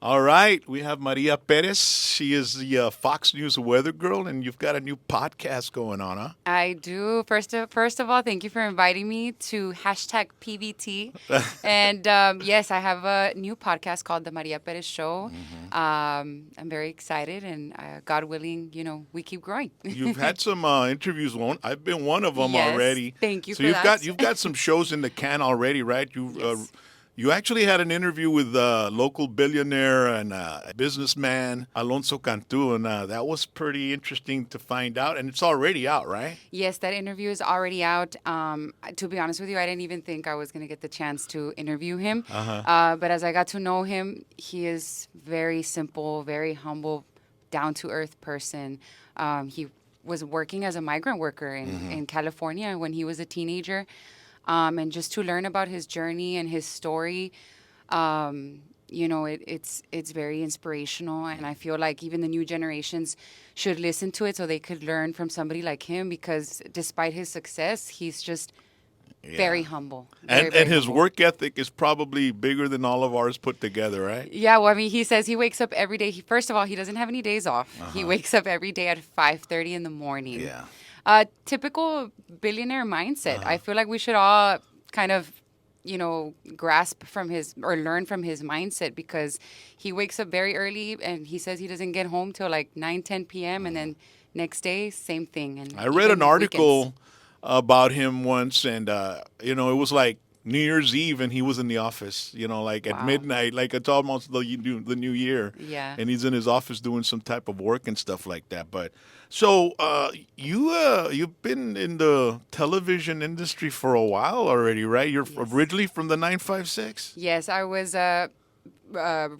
All right, we have Maria Perez. She is the Fox News weather girl, and you've got a new podcast going on, huh? I do. First of all, thank you for inviting me to hashtag PBT. And yes, I have a new podcast called The Maria Perez Show. Hmm. I'm very excited, and God willing, we keep growing. You've had some interviews. I've been one of them Yes, already. thank you So for you've that. got you've got some shows in the can already, right? Yes. You actually had an interview with local billionaire and businessman Alonso Cantu, and that was pretty interesting to find out. And it's already out, right? Yes, that interview is already out. To be honest with you, I didn't even think I was going to get the chance to interview him. Uh huh. But as I got to know him, he is very simple, very humble, down to earth person. He was working as a migrant worker in California when he was a teenager. And just to learn about his journey and his story, it's very inspirational, and I feel like even the new generations should listen to it so they could learn from somebody like him. Because despite his success, he's just Yeah. very humble, very And very his humble. work ethic is probably bigger than all of ours put together, right? Yeah, well, I mean, he says he wakes up every day. First of all, he doesn't have any days off. Uh He huh. wakes up every day at 5:30 in the morning. Yeah. Typical billionaire Uh mindset. huh. I feel like we should all kind of, grasp from his or learn from his mindset, because he wakes up very early and he says he doesn't get home till like 9, 10 p.m. And then next day, same thing. And I read an even weekends. article about him once, and it was like New Year's Eve, and he was in the office. Like at Wow. midnight, like it's almost the New Year, Yeah. and he's in his office doing some type of work and stuff like that. But so you've been in the television industry for a while already, right? You're Yes. originally from the 956. Yes, I was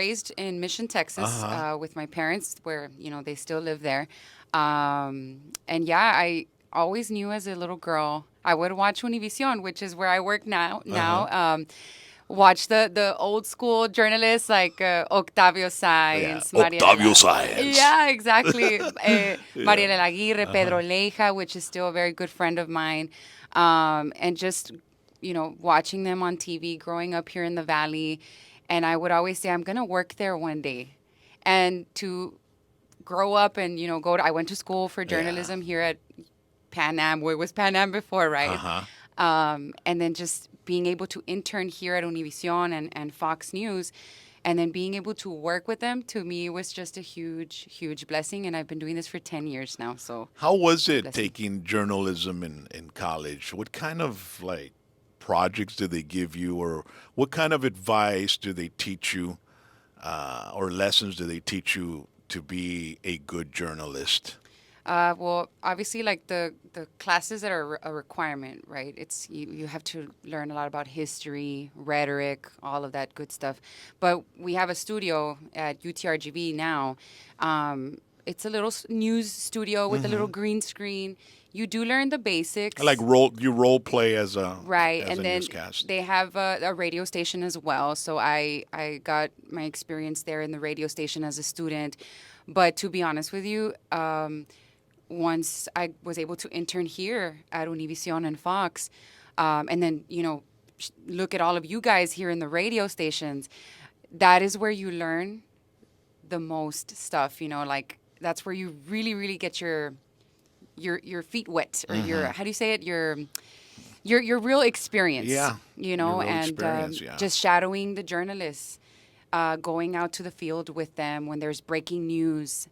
raised in Mission, Uh Texas, huh. with my parents, where they still live there. And yeah, I always knew as a little girl I would watch Univision, which is where I work now. Uh huh. Watch the old school journalists like Octavio Yeah. Sáenz, Octavio Mariela. Science. Yeah, exactly. Yeah. Mariela Aguirre, Uh huh. Pedro Leija, which is still a very good friend of mine, and just watching them on TV, growing up here in the valley. And I would always say, I'm going to work there one day. And to grow up and, I went to school for Yeah. journalism here at Pan Am, where it was Pan Am before, Uh right? huh. And then just being able to intern here at Univision and Fox News, and then being able to work with them, to me was just a huge, huge blessing. And I've been doing this for 10 years now. So How was it's a it blessing. taking journalism in college? What kind of like projects do they give you, or what kind of advice do they teach you, or lessons do they teach you to be a good journalist? Well, obviously, like the classes that are a requirement, right? It's you have to learn a lot about history, rhetoric, all of that good stuff. But we have a studio at UTRGV now. It's a little news studio with a little Hmm. green screen. You do learn the Like basics, role play right? as And a then newscast. they have a radio station as well. So I got my experience there in the radio station as a student. But to be honest with you, once I was able to intern here at Univision and Fox, and then look at all of you guys here in the radio stations, that is where you learn the most stuff. Like that's where you really, really get your feet wet, or your, Hmm. how do you say it, your real experience. Yeah, your real And experience. Yeah. just shadowing the journalists, going out to the field with them when there's breaking news.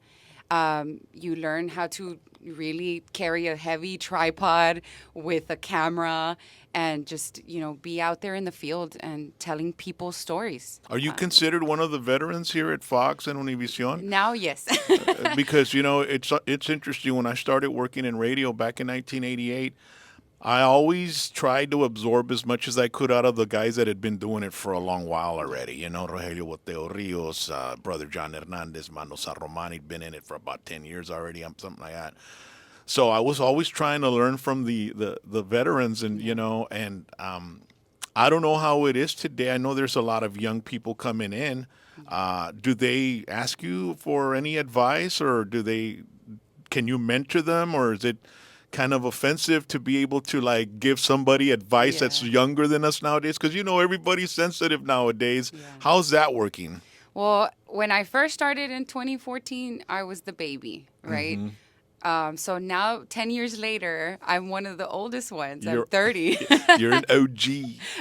You learn how to really carry a heavy tripod with a camera, and just be out there in the field and telling people stories. Are you considered one of the veterans here at Fox and Univision? Now, yes. Because it's interesting. When I started working in radio back in 1988, I always tried to absorb as much as I could out of the guys that had been doing it for a long while already. Rogelio Boteo Rios, brother John Hernandez, Mano San Roman, he'd been in it for about 10 years already, something like that. So I was always trying to learn from the veterans, and Yeah. I don't know how it is today. I know there's a lot of young people coming in. Do they ask you for any advice, or can you mentor them, or is it kind of offensive to be able to like give somebody advice that's Yeah. younger than us nowadays? Because everybody's sensitive nowadays. Yeah. How's that working? Well, when I first started in 2014, I was the baby, right? So now, 10 years later, I'm one of the oldest ones. I'm You're 30. you're an OG.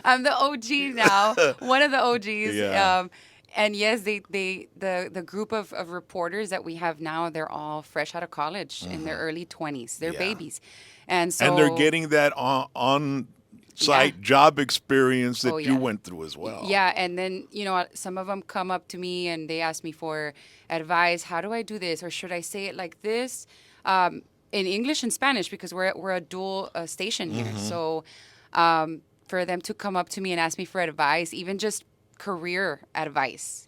I'm the OG now, one of the OGs. Yeah. And yes, the group of reporters that we have now, they're all fresh out of college in their early 20s. They're Yeah. babies. And And they're so, getting that on yeah. site job experience Oh, that you yeah. went through as well. Yeah, and then some of them come up to me and they ask me for advice. How do I do this, or should I say it like this, in English and Spanish, because we're a dual station here. So for them to come up to me and ask me for advice, even just career advice,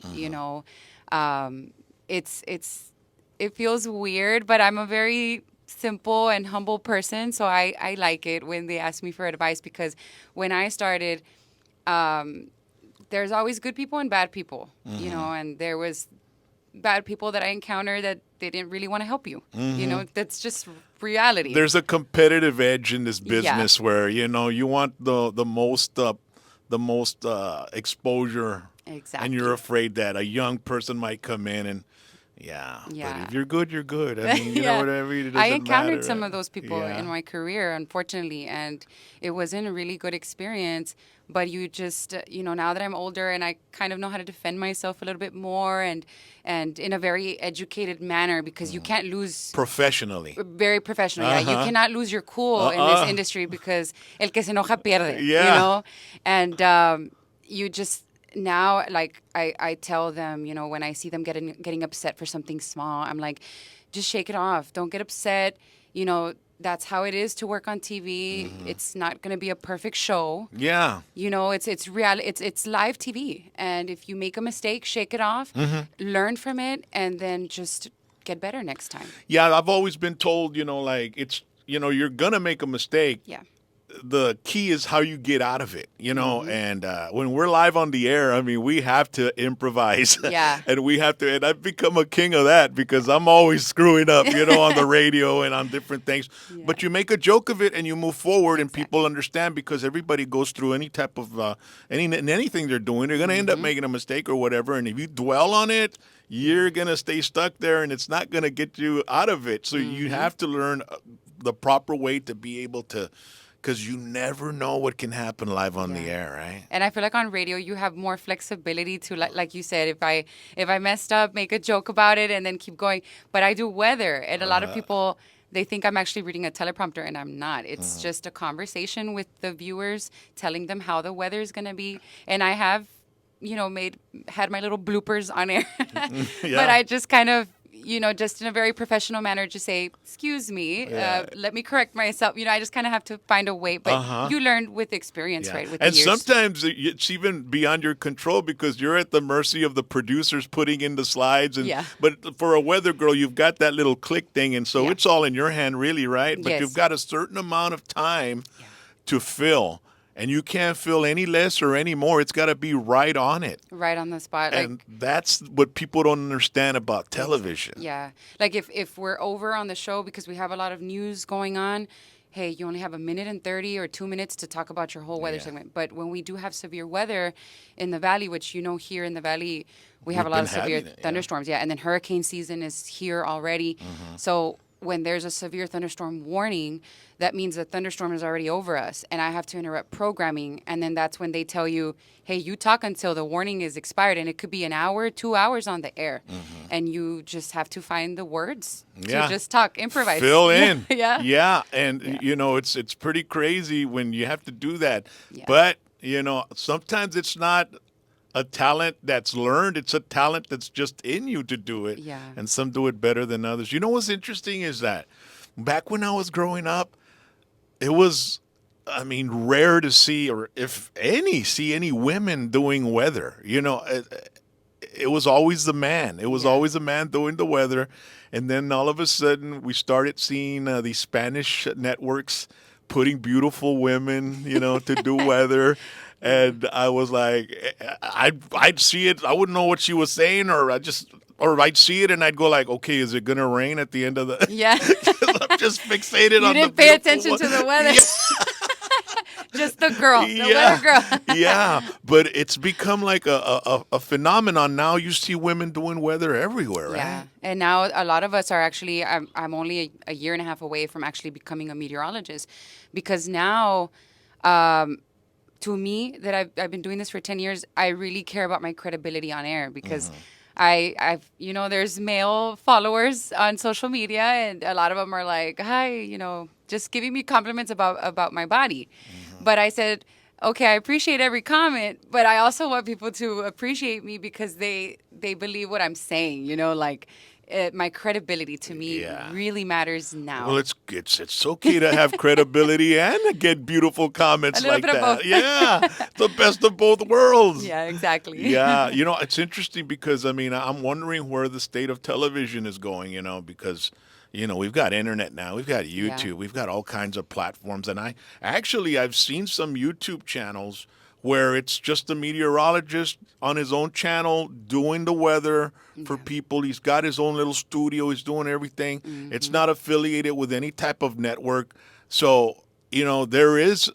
it feels weird, but I'm a very simple and humble person, so I like it when they ask me for advice, because when I started, there's always good people and bad people, and there was bad people that I encountered that they didn't really want to help you. That's just reality. There's a competitive edge in this Yeah. business where you want the most exposure, Exactly. and you're afraid that a young person might come in and but Yeah. if you're good, you're good. I mean, you Yeah. know what I mean? It I doesn't encountered matter, some right? of those people Yeah. in my career, unfortunately, and it wasn't a really good experience. But you just, now that I'm older and I kind of know how to defend myself a little bit more, and in a very educated manner, because you can't lose. Professionally. Very professional, yeah. You cannot lose your cool in this industry, because el que se enoja pierde, Yeah. And you just now, like, I tell them, when I see them getting upset for something small, I'm like, just shake it off. Don't get upset. That's how it is to work on TV. It's not going to be a perfect show. Yeah. It's reality. It's live TV, and if you make a mistake, shake it off, learn from it, and then just get better next time. Yeah, I've always been told, like it's, you're going to make a mistake. Yeah. The key is how you get out of it, and when we're live on the air, I mean, we have to improvise. Yeah. and I've become a king of that, because I'm always screwing up, on the radio and on different things. Yeah. But you make a joke of it and you move forward, and Exactly. people understand, because everybody goes through any type of anything they're doing. They're going to end up making a mistake or whatever. And if you dwell on it, you're going to stay stuck there, and it's not going to get you out of it. So you have to learn the proper way to be able to, because you never know what can happen live on the air, right? And I feel like on radio you have more flexibility to, like you said, if I messed up, make a joke about it and then keep going. But I do weather, and a lot of people, they think I'm actually reading a teleprompter, and I'm not. It's just a conversation with the viewers, telling them how the weather is going to be. And I have, had my little bloopers on air. But I just kind of, just in a very professional manner, just say, excuse me, let me correct myself. I just kind of have to find a way. But you learn with experience, right? With And the years. sometimes it's even beyond your control, because you're at the mercy of the producers putting in the slides. But for a weather girl, you've got that little click thing, and so it's all in your hand, really, right? But Yes. you've got a certain amount of time to fill. And you can't fill any less or any more. It's got to be right on it. Right on the spot. And that's what people don't understand about television. Yeah. Like if we're over on the show because we have a lot of news going on, hey, you only have 1:30 or 2 minutes to talk about your whole weather segment. But when we do have severe weather in the valley, which here in the valley, we have a We've lot been of severe having it, thunderstorms. Yeah. And then hurricane season is here already. So when there's a severe thunderstorm warning, that means the thunderstorm is already over us, and I have to interrupt programming. And then that's when they tell you, hey, you talk until the warning is expired, and it could be an hour, 2 hours on the air. And you just have to find the words to just talk, improvise. Fill in. Yeah. Yeah. And, it's pretty crazy when you have to do that. Yeah. But, sometimes it's not a talent that's learned. It's a talent that's just in you to do it. Yeah. And some do it better than others. What's interesting is that back when I was growing up, it was, rare to see, or if any, see any women doing weather. It was always the man. It was always the man doing the weather. And then all of a sudden we started seeing these Spanish networks putting beautiful women, to do weather. And I was like, I'd see it. I wouldn't know what she was saying, or I'd see it and I'd go like, okay, is it going to rain at the end of the... Yeah. I'm just fixated You on the didn't pay beautiful attention one. to the weather. Just the girl, the Yeah, weather girl. yeah, but it's become like a phenomenon now. You see women doing weather everywhere, Yeah, right? and now a lot of us are actually. I'm only a year and a half away from actually becoming a meteorologist, because now, um, to me, that I've been doing this for 10 years, I really care about my credibility on air because. I've there's male followers on social media, and a lot of them are like, hi, just giving me compliments about my body. But I said, okay, I appreciate every comment, but I also want people to appreciate me because they believe what I'm saying. Like my credibility to me Yeah. really matters Well, now. it's okay to have credibility and to get beautiful A comments little like bit of that. both. Yeah, the best of both worlds. Yeah, exactly. Yeah, it's interesting because I mean, I'm wondering where the state of television is going, because we've got internet now, we've got Yeah. YouTube, we've got all kinds of platforms, and I've seen some YouTube channels where it's just a meteorologist on his own channel doing the weather for Yeah. people. He's got his own little studio, he's doing everything. It's not affiliated with any type of network. So, there is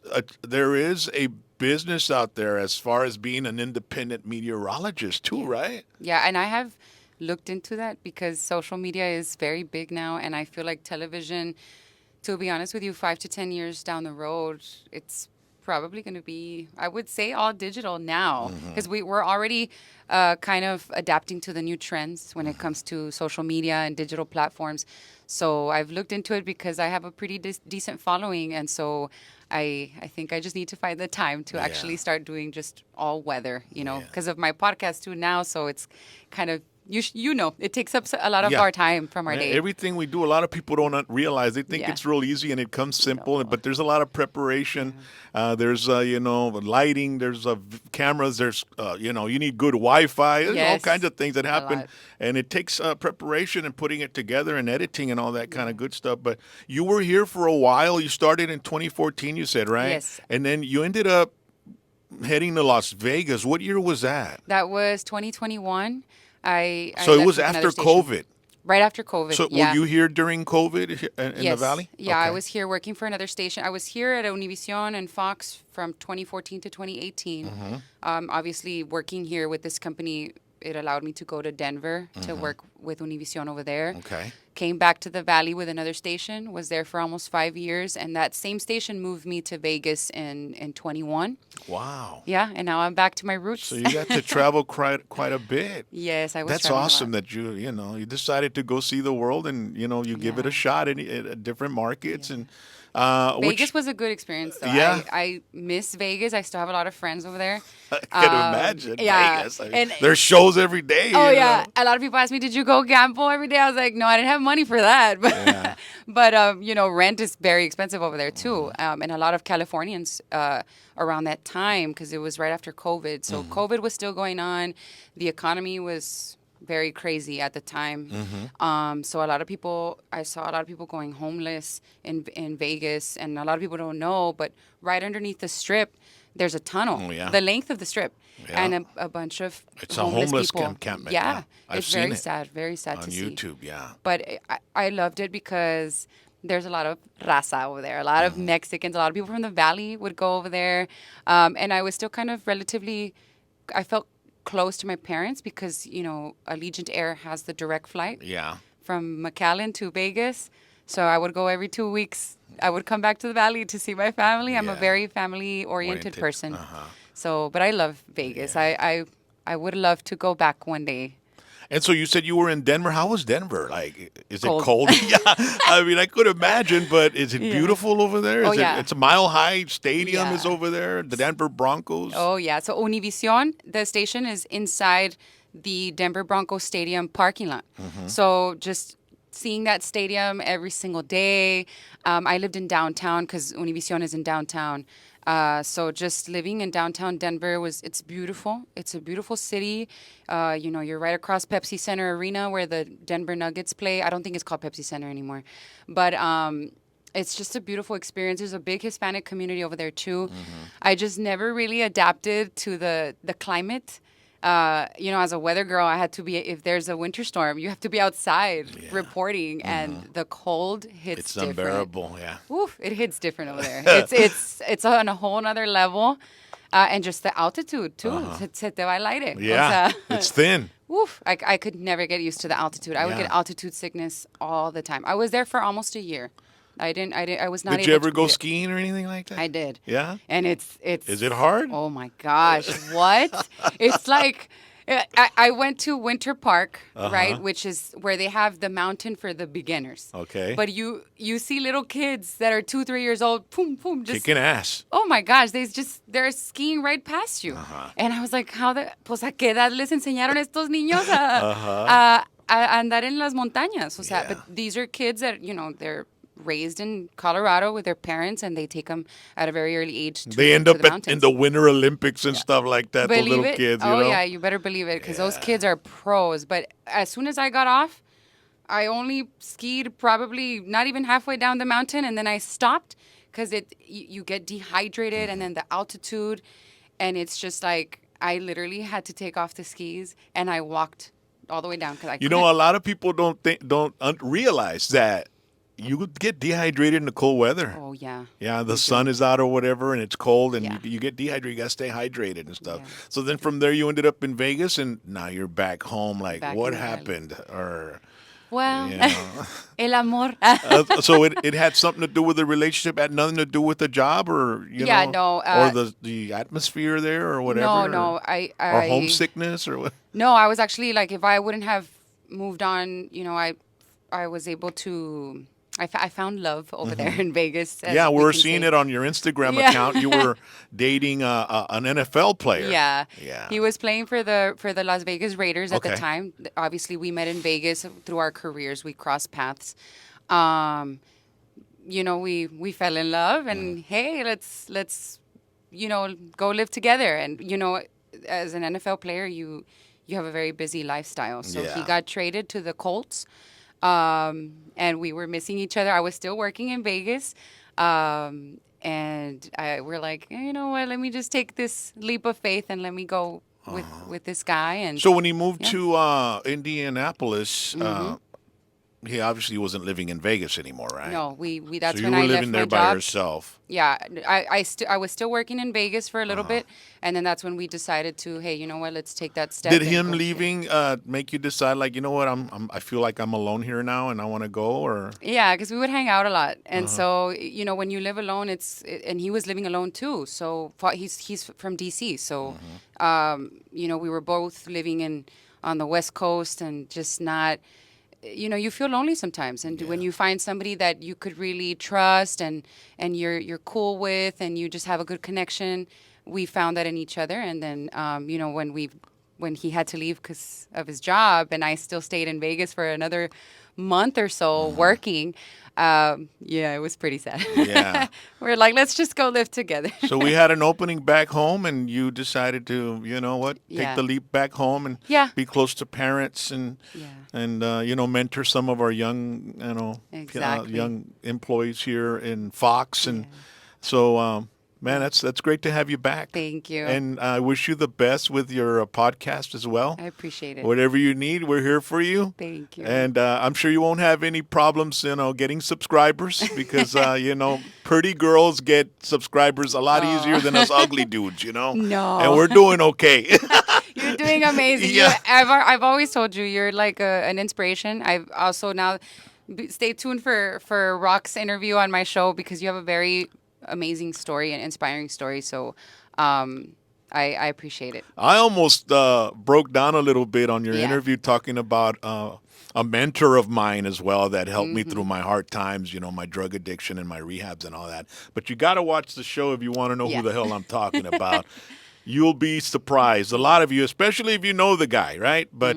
a business out there as far as being an independent meteorologist too, Yeah. right? Yeah, and I have looked into that because social media is very big now, and I feel like television, to be honest with you, 5 to 10 years down the road, it's probably going to be, I would say, all digital now because we're already kind of adapting to the new trends when it comes to social media and digital platforms. So I've looked into it because I have a pretty decent following, and so I think I just need to find the time to Yeah. actually start doing just all weather, Yeah. because of my podcast too now. So it's kind of it takes up a lot of Yeah. our time from our day. Everything we do, a lot of people don't realize. They think Yeah. it's real easy and it comes simple, No. but there's a lot of preparation. There's, lighting, there's cameras, there's, you need good Wi-Fi. There's all Yes. kinds of things that A happen. lot. And it takes preparation and putting it together and editing and all that kind of good stuff. But you were here for a while. You started in 2014, you said, right? Yes. And then you ended up heading to Las Vegas. What year was that? That was 2021. I So it left was with another after station. COVID. Right after COVID. So Yeah. were you here during COVID in the Yes. Valley? Yeah, I Okay. was here working for another station. I was here at Univision and Fox from 2014 to 2018. Obviously, working here with this company, it allowed me to go to Denver to work with Univision over there. Okay. Came back to the Valley with another station, was there for almost 5 years, and that same station moved me to Vegas in 21. Wow. Yeah, and now I'm back to my roots. So you got to travel quite a bit. Yes, I was That's traveling a awesome lot. that you decided to go see the world and you give it a Yeah. shot at different markets and Vegas which was a good experience, though. Yeah. I miss Vegas. I still have a lot of friends over there. I can imagine yeah, Vegas. I mean, and there's shows every day. oh you yeah, know? a lot of people ask me, "Did you go gamble every day?" I was like, "No, I didn't have money for that." But Yeah. but rent is very expensive over there too, and a lot of Californians around that time because it was right after COVID. So COVID was still going on. The economy was very crazy at the time. So I saw a lot of people going homeless in Vegas, and a lot of people don't know, but right underneath the strip, there's a tunnel, Oh, yeah. the length of the strip, Yeah. and a bunch of It's a homeless people. encampment, Yeah, yeah. I've it's seen it very sad on to see. YouTube. Yeah. But I loved it because there's a lot of raza over there, a lot of Mexicans, a lot of people from the valley would go over there, and I was still kind of I felt close to my parents because Allegiant Air has the direct flight Yeah. from McAllen to Vegas. So I would go every 2 weeks. I would come back to the valley to see my family. I'm a Yeah. very family-oriented Oriented. person. Uh-huh. So, but I love Vegas. I would love to go back one day. And so you said you were in Denver. How was Denver? Like, is it Cold. cold? Yeah. I mean, I could imagine, but is it Yeah. beautiful over there? Oh, Is yeah. It's a Mile High Stadium is Yeah. over there. The Denver Broncos. Oh, yeah. So Univision, the station is inside the Denver Broncos Stadium parking lot. So just seeing that stadium every single day. I lived in downtown because Univision is in downtown. So just living in downtown Denver it's beautiful. It's a beautiful city. You're right across Pepsi Center Arena where the Denver Nuggets play. I don't think it's called Pepsi Center anymore. But it's just a beautiful experience. There's a big Hispanic community over there too. I just never really adapted to the climate. as a weather girl, I had to be, if there's a winter storm, you have to be outside Yeah. reporting, and the cold hits It's different. unbearable. Yeah. Oof, it hits different over there. It's on a whole nother level, and just the altitude too. Se te va el aire. Yeah. It's thin. Oof, I could never get used to the altitude. I would get Yeah. altitude sickness all the time. I was there for almost a year. I was not able Did you ever to go beat it. skiing or anything like that? I did. Yeah. And it's Is it hard? Oh my gosh, what? It's like I went to Winter Park, right, which is where they have the mountain for the beginners. Okay. But you see little kids that are 2, 3 years old, boom, boom, just Kicking ass. oh my gosh, they're skiing right past you. And I was like, pues a qué edad les enseñaron estos niños a andar en las montañas? O sea, Yeah. but these are kids that, they're raised in Colorado with their parents, and they take them at a very early age to They end to up the in mountains. the Winter Olympics and stuff like that. Those Believe little it? kids, Oh, you know? yeah, you better believe it, because those kids are pros. But as soon as I got off, I only skied probably not even halfway down the mountain, and then I stopped because you get dehydrated, and then the altitude, and it's just like I literally had to take off the skis, and I walked all the way down because I You couldn't. know, a lot of people don't realize that you could get dehydrated in the cold weather. Oh, yeah. Yeah, the sun is out or whatever, and it's cold, and Yeah. you get dehydrated. You got to stay hydrated and stuff. Yeah. So then from there, you ended up in Vegas, and now you're back home. Like, Back what in the valley. happened? Or Well, you know. el amor. So it had something to do with the relationship, had nothing to do with the job, or Yeah, know, no, or the atmosphere there, or whatever. No, or, I or homesickness, or what? No, I was actually like, if I wouldn't have moved on, I was able to. I found love over there in Vegas. as Yeah, we we're can seeing say. it on your Instagram Yeah. account. You were dating an NFL player. Yeah. Yeah. He was playing for the Las Vegas Raiders at the Okay. time. Obviously, we met in Vegas through our careers. We crossed paths. We fell in love, and hey, let's go live together. And as an NFL player, you have a very busy lifestyle. So he Yeah. got traded to the Colts, and we were missing each other. I was still working in Vegas. And we're like, you know what? Let me just take this leap of faith and let me go with this guy. And So when he moved Yeah. to Indianapolis, he obviously wasn't living in Vegas anymore, right? no, we that's So you when were I living left there my by job. yourself. Yeah, I was still working in Vegas for a little bit, and then that's when we decided to, hey, you know what? Let's take that step. Did and him go leaving make you decide, like, you know what, I feel like I'm alone here now, and I want to go, or Yeah, because we would hang out a lot, and so when you live alone, and he was living alone too. So he's from DC, so we were both living on the West Coast, and just not. You feel lonely sometimes, and when you find somebody that you could really trust and you're cool with, and you just have a good connection, we found that in each other. And then when he had to leave because of his job, and I still stayed in Vegas for another month or so working. It was pretty sad. Yeah. We're like, let's just go live together. So we had an opening back home, and you decided to, you know what, take Yeah. the leap back home and Yeah. be close to parents and Yeah. mentor some of our young, Exactly. young employees here in Fox, and so. Man, that's great to have you back. Thank you. And I wish you the best with your podcast as well. I appreciate it. Whatever you need, we're here for you. Thank you. And I'm sure you won't have any problems, getting subscribers because, pretty girls get subscribers a lot easier than us ugly dudes, No. And we're doing okay. You're doing amazing. Yeah. I've always told you you're like an inspiration. I've also now stay tuned for Rock's interview on my show, because you have a very amazing story and inspiring story. So I appreciate it. I almost broke down a little bit on your Yeah. interview talking about a mentor of mine as well that helped me through my hard times, my drug addiction and my rehabs and all that. But you got to watch the show if you want to know Yeah. who the hell I'm talking about. You'll be surprised. A lot of you, especially if you know the guy, right? But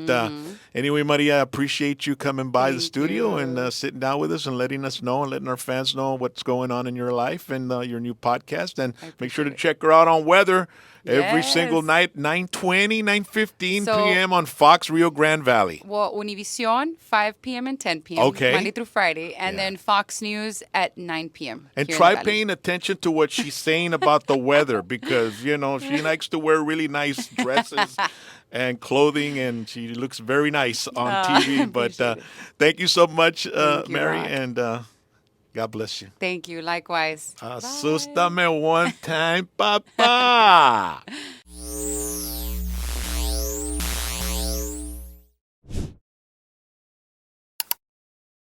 anyway, Maria, I appreciate you coming by the Thank studio you. and sitting down with us and letting us know and letting our fans know what's going on in your life and your new podcast. And make sure to appreciate it. check her out on Weather. every single Yes. night, 9:20, 9:15 So, p.m. on Fox Rio Grande Valley. well, Univision, 5 p.m. and 10 p.m., Okay. Monday through Friday, and Yeah. then Fox News at 9 p.m. And here in the try Valley. paying attention to what she's saying about the weather because, she likes to wear really nice dresses and clothing, and she looks very nice on TV. But Appreciate it. thank you so much, Thank you, Mary, Rock. and God bless you. Thank you. Likewise. Bye. Asústame one time, papá.